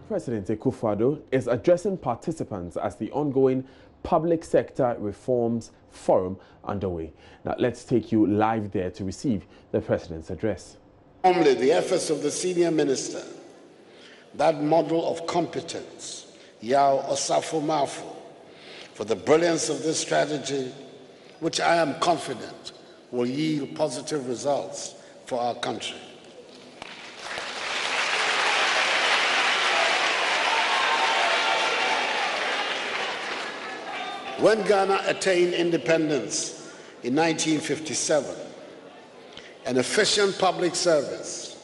President Akufo-Addo is addressing participants as the ongoing Public Sector Reforms Forum underway. Now, let's take you live there to receive the President's address. Only the efforts of the senior minister, that model of competence, Yao Osafo-Mafo, for the brilliance of this strategy, which I am confident will yield positive results for our country. When Ghana attained independence in 1957, an efficient public service,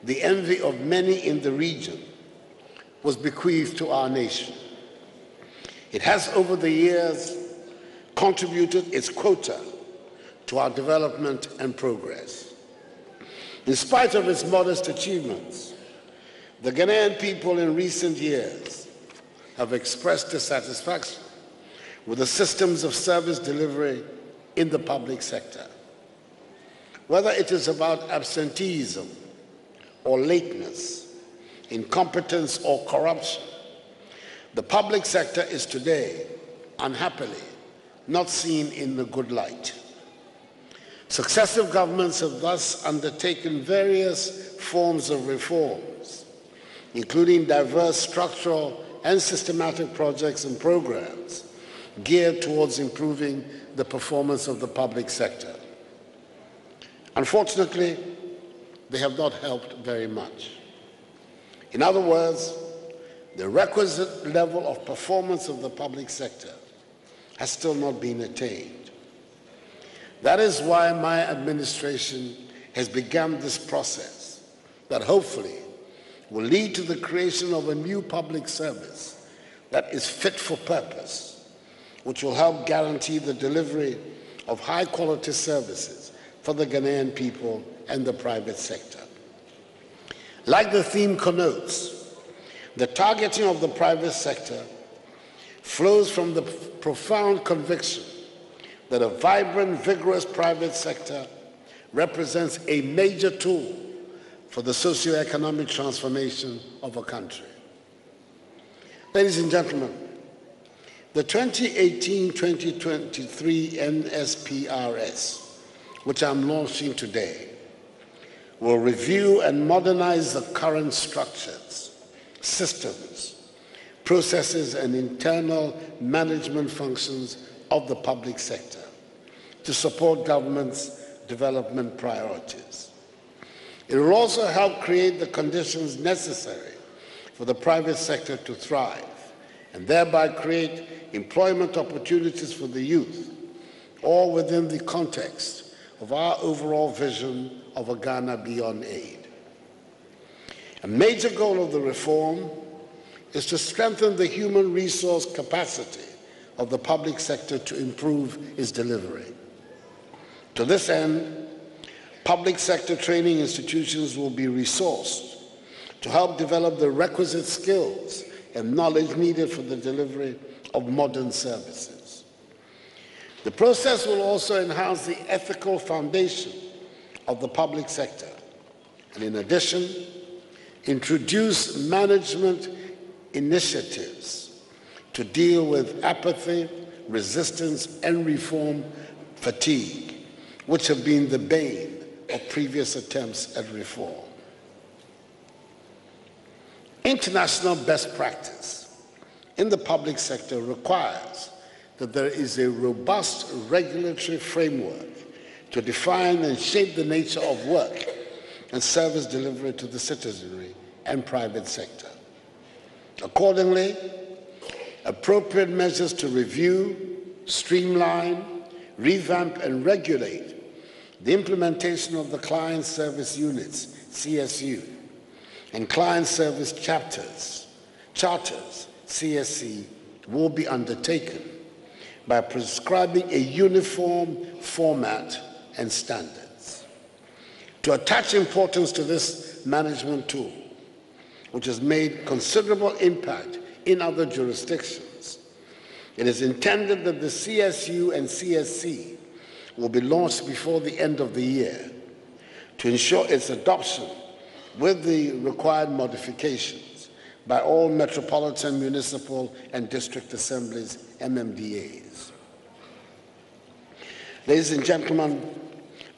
the envy of many in the region, was bequeathed to our nation. It has over the years contributed its quota to our development and progress. In spite of its modest achievements, the Ghanaian people in recent years have expressed dissatisfaction with the systems of service delivery in the public sector. Whether it is about absenteeism or lateness, incompetence or corruption, the public sector is today, unhappily, not seen in a good light. Successive governments have thus undertaken various forms of reforms, including diverse structural and systematic projects and programs geared towards improving the performance of the public sector. Unfortunately, they have not helped very much. In other words, the requisite level of performance of the public sector has still not been attained. That is why my administration has begun this process that hopefully will lead to the creation of a new public service that is fit for purpose, which will help guarantee the delivery of high-quality services for the Ghanaian people and the private sector. Like the theme connotes, the targeting of the private sector flows from the profound conviction that a vibrant, vigorous private sector represents a major tool for the socio-economic transformation of a country. Ladies and gentlemen, the 2018-2023 NSPRS, which I'm launching today, will review and modernize the current structures, systems, processes, and internal management functions of the public sector to support government's development priorities. It will also help create the conditions necessary for the private sector to thrive and thereby create employment opportunities for the youth, all within the context of our overall vision of a Ghana beyond aid. A major goal of the reform is to strengthen the human resource capacity of the public sector to improve its delivery. To this end, public sector training institutions will be resourced to help develop the requisite skills and knowledge needed for the delivery of modern services. The process will also enhance the ethical foundation of the public sector and, in addition, introduce management initiatives to deal with apathy, resistance, and reform fatigue, which have been the bane of previous attempts at reform. International best practice in the public sector requires that there is a robust regulatory framework to define and shape the nature of work and service delivery to the citizenry and private sector. Accordingly, appropriate measures to review, streamline, revamp, and regulate the implementation of the Client Service Units, CSU, and Client Service Charters, CSC, will be undertaken by prescribing a uniform format and standards. To attach importance to this management tool, which has made considerable impact in other jurisdictions, it is intended that the CSU and CSC will be launched before the end of the year to ensure its adoption with the required modifications by all metropolitan, municipal, and district assemblies, MMDAs. Ladies and gentlemen,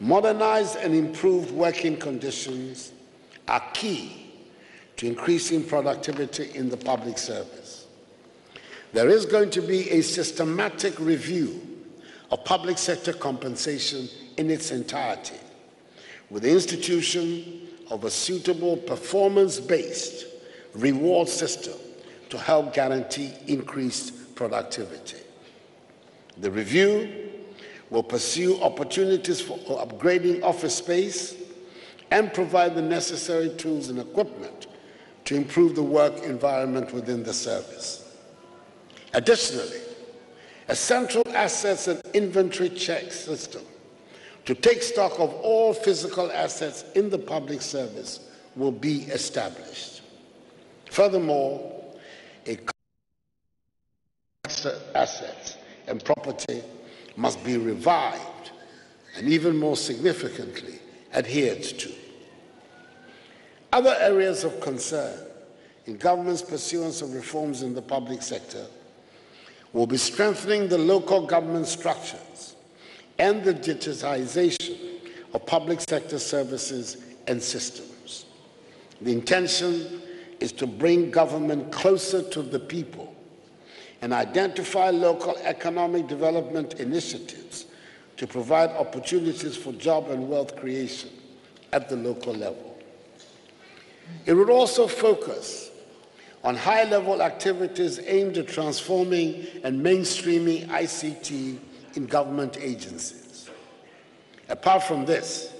modernized and improved working conditions are key to increasing productivity in the public service. There is going to be a systematic review of public sector compensation in its entirety, with the institution of a suitable performance-based reward system to help guarantee increased productivity. The review will pursue opportunities for upgrading office space and provide the necessary tools and equipment to improve the work environment within the service. Additionally, a central assets and inventory check system to take stock of all physical assets in the public service will be established. Furthermore, assets and property must be revived and, even more significantly, adhered to. Other areas of concern in government's pursuance of reforms in the public sector will be strengthening the local government structures and the digitization of public sector services and systems. The intention is to bring government closer to the people and identify local economic development initiatives to provide opportunities for job and wealth creation at the local level. It would also focus on high-level activities aimed at transforming and mainstreaming ICT in government agencies. Apart from this,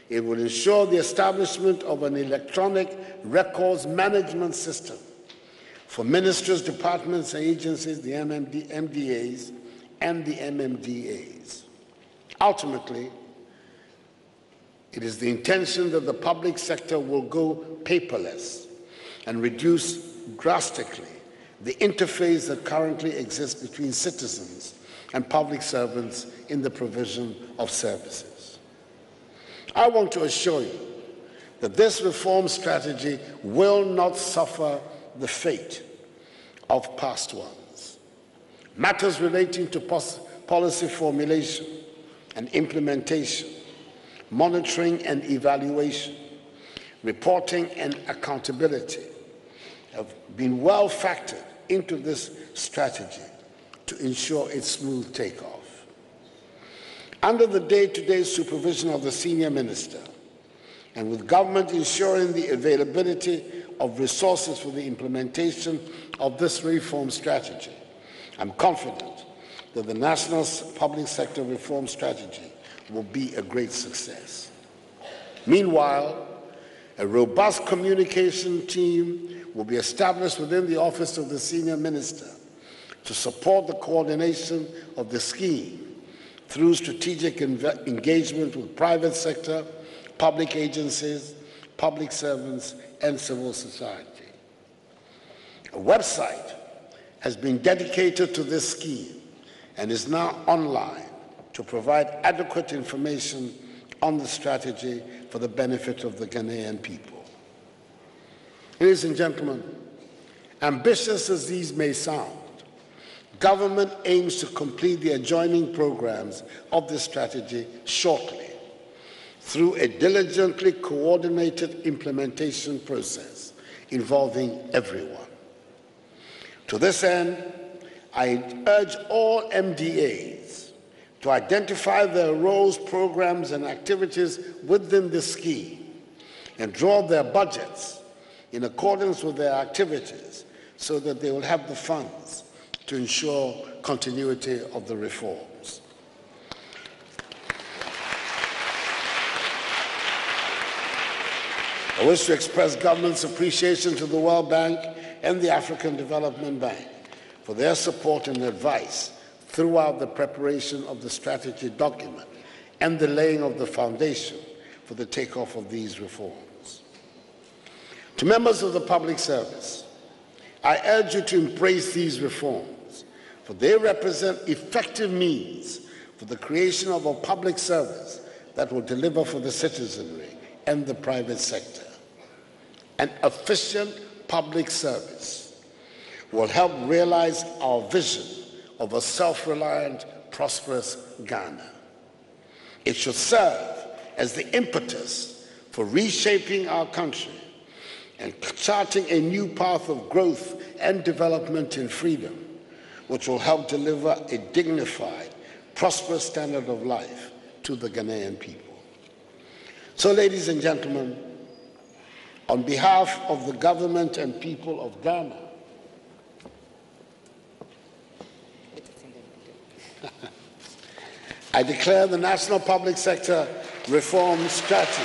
it will ensure the establishment of an electronic records management system for ministries, departments, and agencies, the MDAs, and the MMDAs. Ultimately, it is the intention that the public sector will go paperless and reduce drastically the interface that currently exists between citizens and public servants in the provision of services. I want to assure you that this reform strategy will not suffer the fate of past ones. Matters relating to policy formulation and implementation, monitoring and evaluation, reporting and accountability have been well factored into this strategy to ensure its smooth takeoff. Under the day-to-day supervision of the senior minister, and with government ensuring the availability of resources for the implementation of this reform strategy, I'm confident that the national public sector reform strategy will be a great success. Meanwhile, a robust communication team will be established within the Office of the Senior Minister to support the coordination of the scheme through strategic engagement with private sector, public agencies, public servants, and civil society. A website has been dedicated to this scheme and is now online to provide adequate information on the strategy for the benefit of the Ghanaian people. Ladies and gentlemen, ambitious as these may sound, government aims to complete the adjoining programs of this strategy shortly through a diligently coordinated implementation process involving everyone. To this end, I urge all MDAs to identify their roles, programs, and activities within the scheme and draw their budgets in accordance with their activities so that they will have the funds to ensure continuity of the reforms. I wish to express government's appreciation to the World Bank and the African Development Bank for their support and advice throughout the preparation of the strategy document and the laying of the foundation for the takeoff of these reforms. To members of the public service, I urge you to embrace these reforms, for they represent effective means for the creation of a public service that will deliver for the citizenry and the private sector. An efficient public service will help realize our vision of a self-reliant, prosperous Ghana. It should serve as the impetus for reshaping our country and charting a new path of growth and development in freedom, which will help deliver a dignified, prosperous standard of life to the Ghanaian people. So, ladies and gentlemen, on behalf of the government and people of Ghana, I declare the National Public Sector Reform Strategy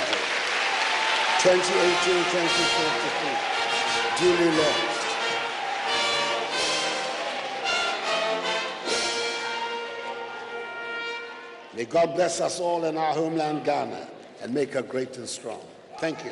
2018-2023 duly launched. May God bless us all in our homeland, Ghana, and make her great and strong. Thank you.